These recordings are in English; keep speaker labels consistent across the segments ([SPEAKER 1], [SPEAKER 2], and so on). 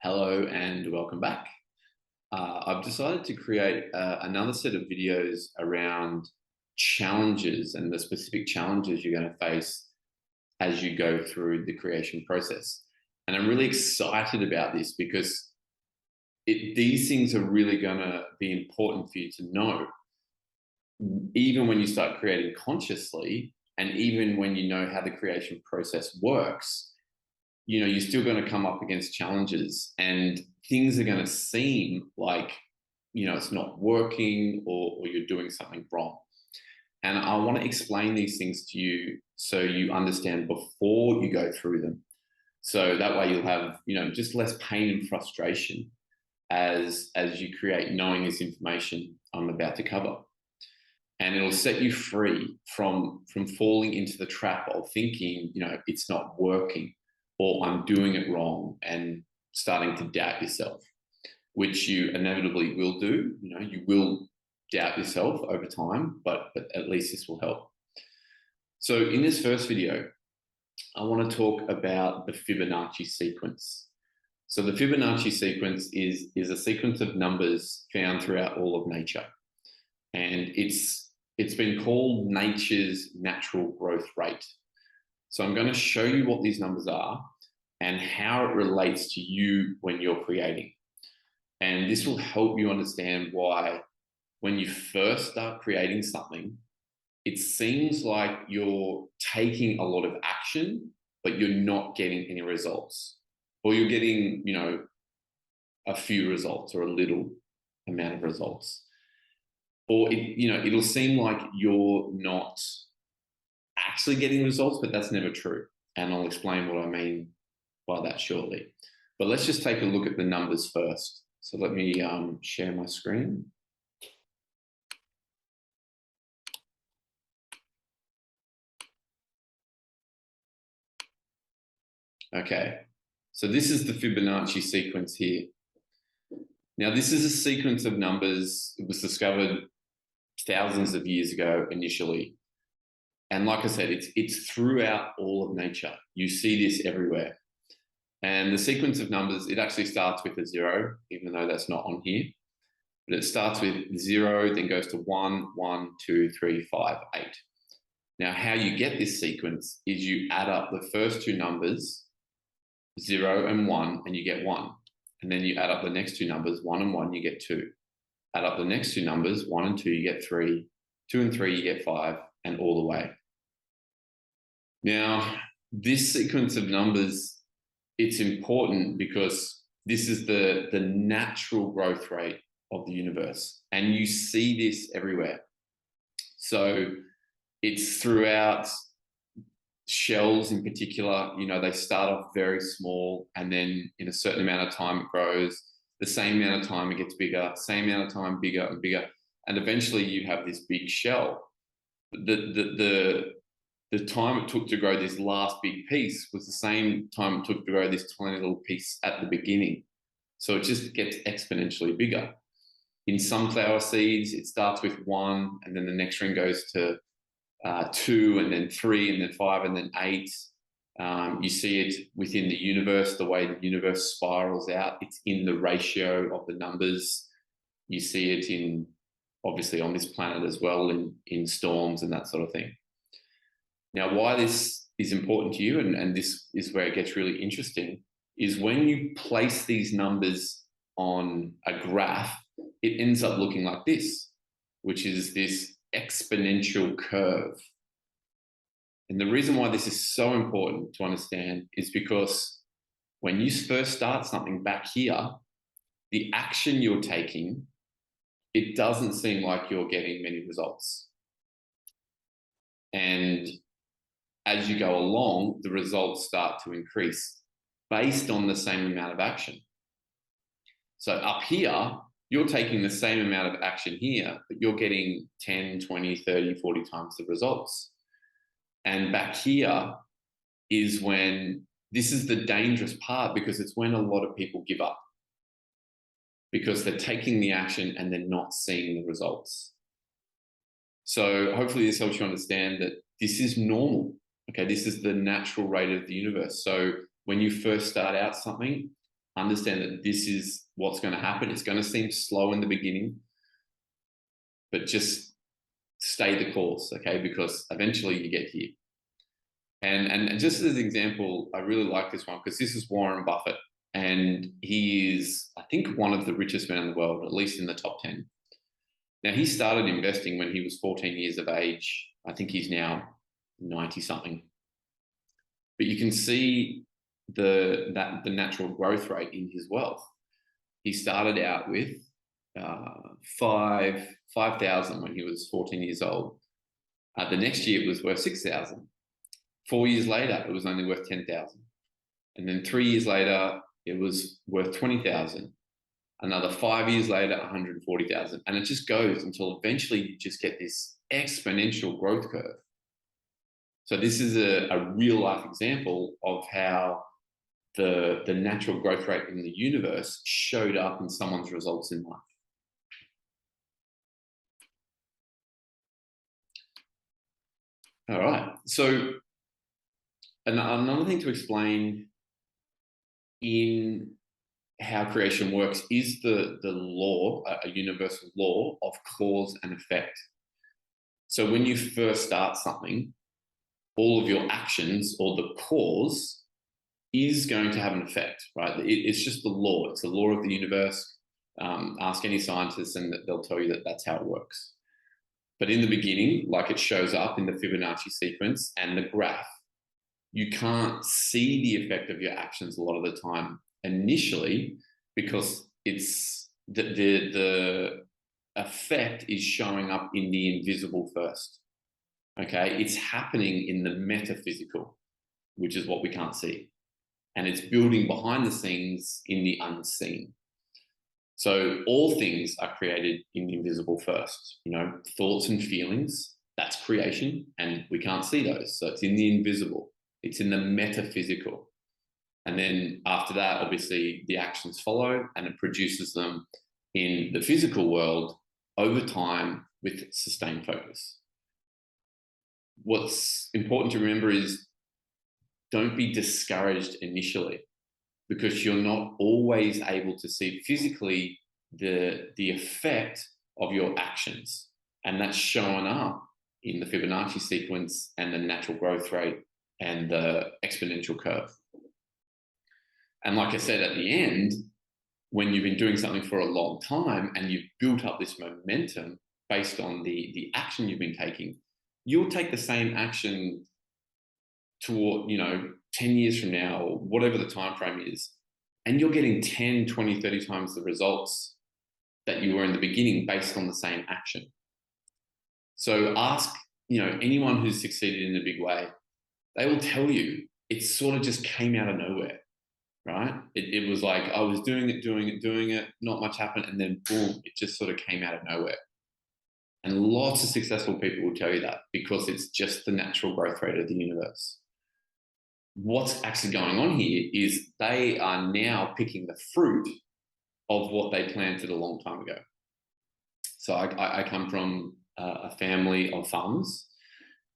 [SPEAKER 1] Hello and welcome back. I've decided to create another set of videos around challenges and the specific challenges you're going to face as you go through the creation process. And I'm really excited about this because these things are really going to be important for you to know, even when you start creating consciously, and even when you know how the creation process works. You're still going to come up against challenges and things are going to seem like, it's not working or you're doing something wrong. And I want to explain these things to you so you understand before you go through them. So that way you'll have, just less pain and frustration as you create, knowing this information I'm about to cover. And it'll set you free from falling into the trap of thinking, it's not working, or I'm doing it wrong, and starting to doubt yourself, which you inevitably will do. You will doubt yourself over time, but at least this will help. So in this first video, I want to talk about the Fibonacci sequence. So the Fibonacci sequence is a sequence of numbers found throughout all of nature. And it's been called nature's natural growth rate. So I'm going to show you what these numbers are and how it relates to you when you're creating. And this will help you understand why when you first start creating something, it seems like you're taking a lot of action, but you're not getting any results. Or you're getting, a few results or a little amount of results. Or it'll seem like you're not actually getting results, but that's never true. And I'll explain what I mean by that shortly. But let's just take a look at the numbers first. So let me share my screen. Okay, so this is the Fibonacci sequence here. Now, this is a sequence of numbers. It was discovered thousands of years ago initially. And like I said, it's throughout all of nature. You see this everywhere. And the sequence of numbers, it actually starts with a 0, even though that's not on here. But it starts with 0, then goes to 1, 1, 2, 3, 5, 8. Now, how you get this sequence is you add up the first two numbers, 0 and 1, and you get 1. And then you add up the next two numbers, 1 and 1, you get 2. Add up the next two numbers, 1 and 2, you get 3. 2 and 3, you get 5, and all the way. Now, this sequence of numbers, it's important because this is the natural growth rate of the universe. And you see this everywhere. So it's throughout shells in particular. They start off very small, and then in a certain amount of time it grows. The same amount of time it gets bigger, same amount of time bigger and bigger. And eventually you have this big shell. The time it took to grow this last big piece was the same time it took to grow this tiny little piece at the beginning. So it just gets exponentially bigger. In sunflower seeds, it starts with 1, and then the next ring goes to 2, and then 3, and then 5, and then 8. You see it within the universe, the way the universe spirals out. It's in the ratio of the numbers. You see it obviously on this planet as well, in storms and that sort of thing. Now, why this is important to you, and this is where it gets really interesting, is when you place these numbers on a graph, it ends up looking like this, which is this exponential curve. And the reason why this is so important to understand is because when you first start something back here, the action you're taking, it doesn't seem like you're getting many results. And as you go along, the results start to increase based on the same amount of action. So up here, you're taking the same amount of action here, but you're getting 10, 20, 30, 40 times the results. And back here is when, this is the dangerous part, because it's when a lot of people give up, because they're taking the action and they're not seeing the results. So hopefully this helps you understand that this is normal. Okay, this is the natural rate of the universe. So when you first start out something, understand that this is what's going to happen. It's going to seem slow in the beginning, but just stay the course, okay? Because eventually you get here. And just as an example, I really like this one because this is Warren Buffett, and he is, I think, one of the richest men in the world, at least in the top 10. Now, he started investing when he was 14 years of age. I think he's now 90 something. But you can see the natural growth rate in his wealth. He started out with 5,000 when he was 14 years old. The next year it was worth 6,000. 4 years later, it was only worth 10,000. And then 3 years later, it was worth 20,000. Another 5 years later, 140,000. And it just goes until eventually you just get this exponential growth curve. So this is a real life example of how the natural growth rate in the universe showed up in someone's results in life. All right. So another thing to explain in how creation works is the law, a universal law of cause and effect. So when you first start something, all of your actions or the cause is going to have an effect, right? It's just the law. It's the law of the universe. Ask any scientist and they'll tell you that that's how it works. But in the beginning, like it shows up in the Fibonacci sequence and the graph, you can't see the effect of your actions a lot of the time initially, because it's the effect is showing up in the invisible first. Okay, it's happening in the metaphysical, which is what we can't see, and it's building behind the scenes in the unseen. So all things are created in the invisible first. You know, thoughts and feelings, that's creation, and we can't see those. So it's in the invisible. It's in the metaphysical. And then after that, obviously, the actions follow and it produces them in the physical world over time with sustained focus. What's important to remember is don't be discouraged initially, because you're not always able to see physically the effect of your actions. And that's showing up in the Fibonacci sequence and the natural growth rate and the exponential curve. And like I said, at the end, when you've been doing something for a long time and you've built up this momentum based on the action you've been taking, you'll take the same action toward, 10 years from now, or whatever the time frame is, and you're getting 10, 20, 30 times the results that you were in the beginning based on the same action. So ask, anyone who's succeeded in a big way, they will tell you it sort of just came out of nowhere, right? It was like I was doing it, not much happened, and then boom, it just sort of came out of nowhere. And lots of successful people will tell you that, because it's just the natural growth rate of the universe. What's actually going on here is they are now picking the fruit of what they planted a long time ago. So I come from a family of farmers,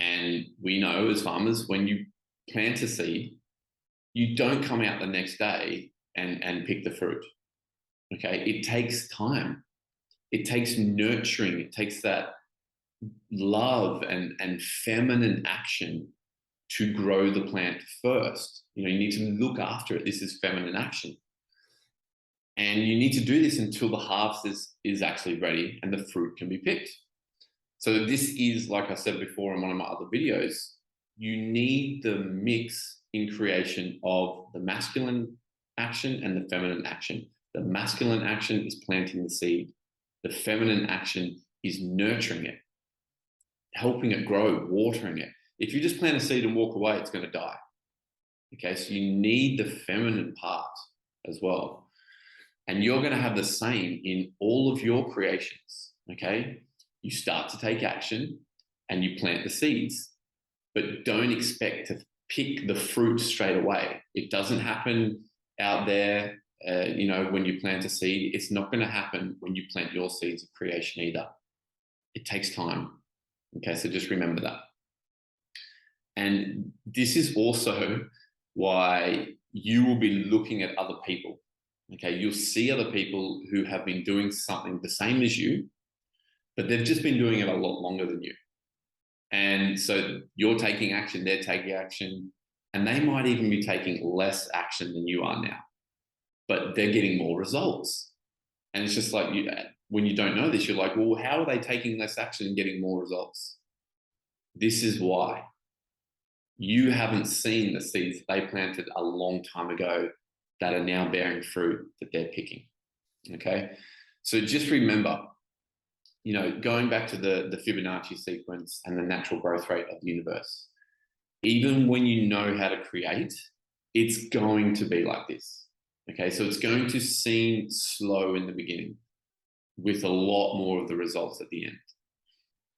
[SPEAKER 1] and we know as farmers, when you plant a seed, you don't come out the next day and pick the fruit. Okay, it takes time. It takes nurturing. It takes that love and feminine action to grow the plant first. You need to look after it. This is feminine action. And you need to do this until the harvest is actually ready and the fruit can be picked. So this is, like I said before in one of my other videos, you need the mix in creation of the masculine action and the feminine action. The masculine action is planting the seed. The feminine action is nurturing it, helping it grow, watering it. If you just plant a seed and walk away, it's going to die. Okay, so you need the feminine part as well. And you're going to have the same in all of your creations. Okay, you start to take action and you plant the seeds, but don't expect to pick the fruit straight away. It doesn't happen out there. When you plant a seed, it's not going to happen when you plant your seeds of creation either. It takes time. Okay, so just remember that. And this is also why you will be looking at other people. Okay, you'll see other people who have been doing something the same as you, but they've just been doing it a lot longer than you. And so you're taking action, they're taking action, and they might even be taking less action than you are now, but they're getting more results. And it's just like, when you don't know this, you're like, well, how are they taking less action and getting more results? This is why. You haven't seen the seeds they planted a long time ago that are now bearing fruit that they're picking. Okay. So just remember, going back to the Fibonacci sequence and the natural growth rate of the universe, even when you know how to create, it's going to be like this. Okay. So it's going to seem slow in the beginning with a lot more of the results at the end.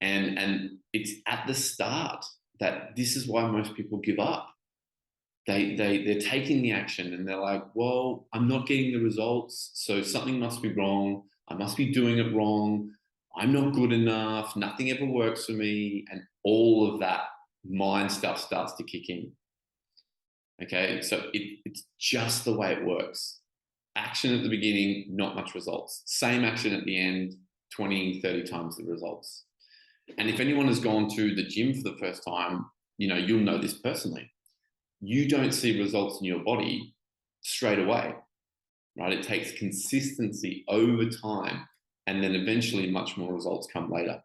[SPEAKER 1] And it's at the start that this is why most people give up. They're taking the action and they're like, well, I'm not getting the results, so something must be wrong. I must be doing it wrong. I'm not good enough. Nothing ever works for me. And all of that mind stuff starts to kick in. Okay, so it's just the way it works. Action at the beginning, not much results. Same action at the end, 20, 30 times the results. And if anyone has gone to the gym for the first time, you'll know this personally. You don't see results in your body straight away, right? It takes consistency over time, and then eventually much more results come later.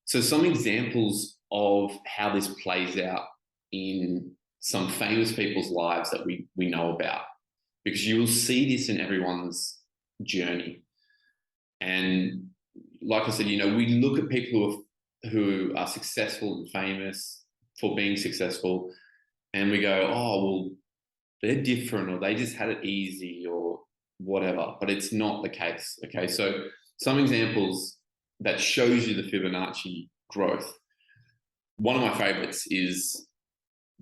[SPEAKER 1] So some examples of how this plays out in some famous people's lives that we know about, because you will see this in everyone's journey. And like I said, we look at people who are successful and famous for being successful, and we go, oh, well, they're different, or they just had it easy, or whatever. But it's not the case. Okay, so some examples that shows you the Fibonacci growth. One of my favorites is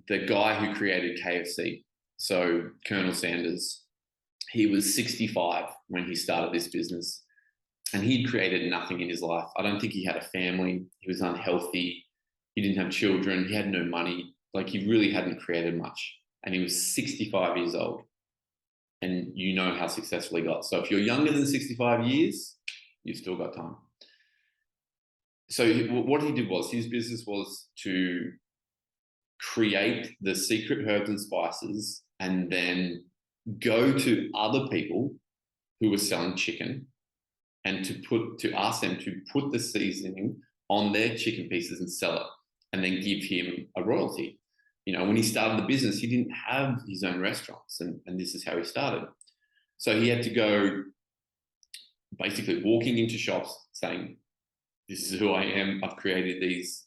[SPEAKER 1] the guy who created KFC. So Colonel Sanders, he was 65 when he started this business, and he'd created nothing in his life. I don't think he had a family. He was unhealthy. He didn't have children. He had no money. Like, he really hadn't created much. And he was 65 years old. And you know how successful he got. So if you're younger than 65 years, you've still got time. So what he did was, his business was to create the secret herbs and spices and then go to other people who were selling chicken and to ask them to put the seasoning on their chicken pieces and sell it, and then give him a royalty. When he started the business, he didn't have his own restaurants, and this is how he started. So he had to go basically walking into shops saying, this is who I am. I've created these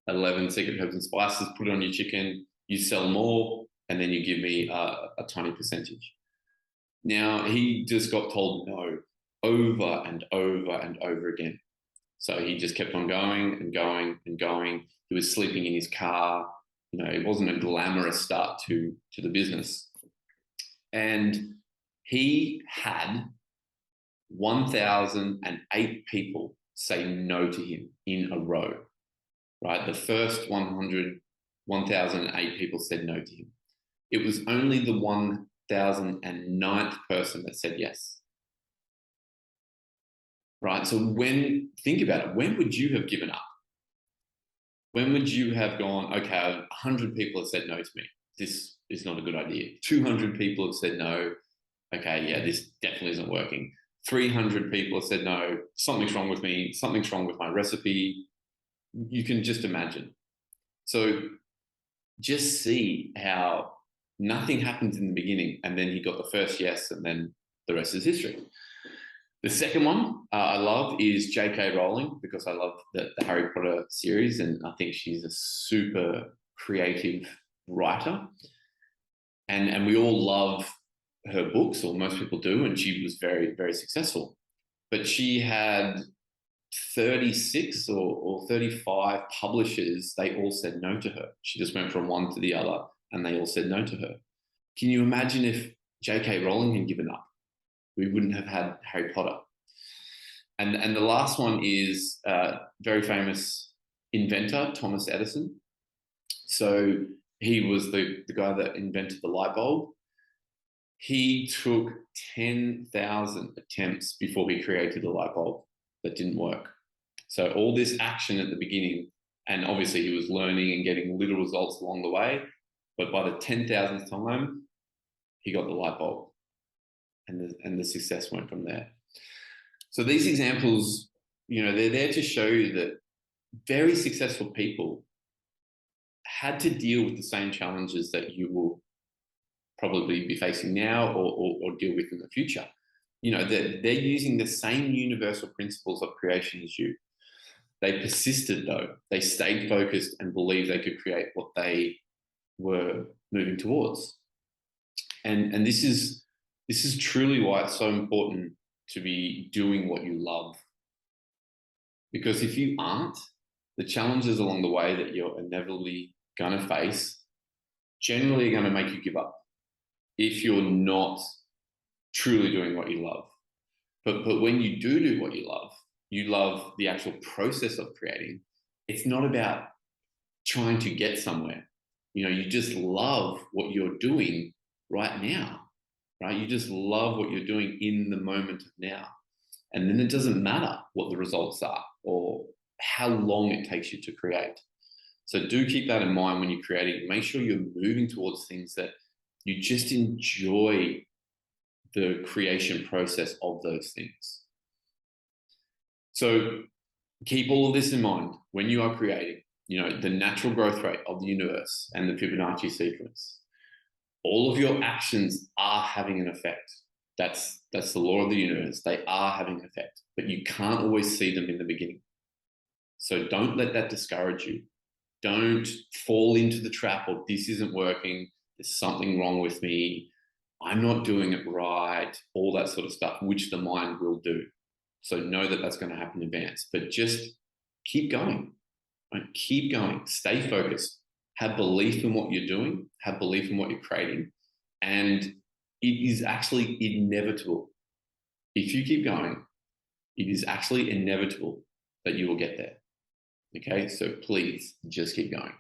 [SPEAKER 1] 11 secret herbs and spices, put it on your chicken, you sell more, and then you give me a tiny percentage. Now, he just got told no over and over and over again. So he just kept on going and going and going. He was sleeping in his car. It wasn't a glamorous start to the business. And he had 1,008 people say no to him in a row, right? The first 1,008 people said no to him. It was only the 1,009th person that said yes. Right? So think about it, when would you have given up? When would you have gone, okay, 100 people have said no to me. This is not a good idea. 200 people have said no. Okay, yeah, this definitely isn't working. 300 people have said no. Something's wrong with me. Something's wrong with my recipe. You can just imagine. So just see how nothing happens in the beginning, and then he got the first yes, and then the rest is history. The second one I love is J.K. Rowling, because I love the Harry Potter series, and I think she's a super creative writer. And we all love her books, or most people do, and she was very, very successful. But she had 36 or 35 publishers. They all said no to her. She just went from one to the other, and they all said no to her. Can you imagine if J.K. Rowling had given up? We wouldn't have had Harry Potter. And the last one is very famous inventor, Thomas Edison. So he was the guy that invented the light bulb. He took 10,000 attempts before he created a light bulb that didn't work. So all this action at the beginning, and obviously he was learning and getting little results along the way, but by the 10,000th time, he got the light bulb, and the success went from there. So these examples, they're there to show you that very successful people had to deal with the same challenges that you will probably be facing now or deal with in the future. They're using the same universal principles of creation as you. They persisted though. They stayed focused and believed they could create what they were moving towards. And this is truly why it's so important to be doing what you love. Because if you aren't, the challenges along the way that you're inevitably going to face generally are going to make you give up if you're not truly doing what you love. But when you do what you love the actual process of creating. It's not about trying to get somewhere. You just love what you're doing right now, right? You just love what you're doing in the moment of now. And then it doesn't matter what the results are or how long it takes you to create. So do keep that in mind when you're creating. Make sure you're moving towards things that you just enjoy the creation process of those things. So keep all of this in mind when you are creating, the natural growth rate of the universe and the Fibonacci sequence. All of your actions are having an effect. That's the law of the universe. They are having an effect, but you can't always see them in the beginning. So don't let that discourage you. Don't fall into the trap of this isn't working. There's something wrong with me. I'm not doing it right. All that sort of stuff, which the mind will do. So know that that's going to happen in advance, but just keep going. Right? Keep going. Stay focused. Have belief in what you're doing. Have belief in what you're creating. And it is actually inevitable. If you keep going, it is actually inevitable that you will get there. Okay, so please just keep going.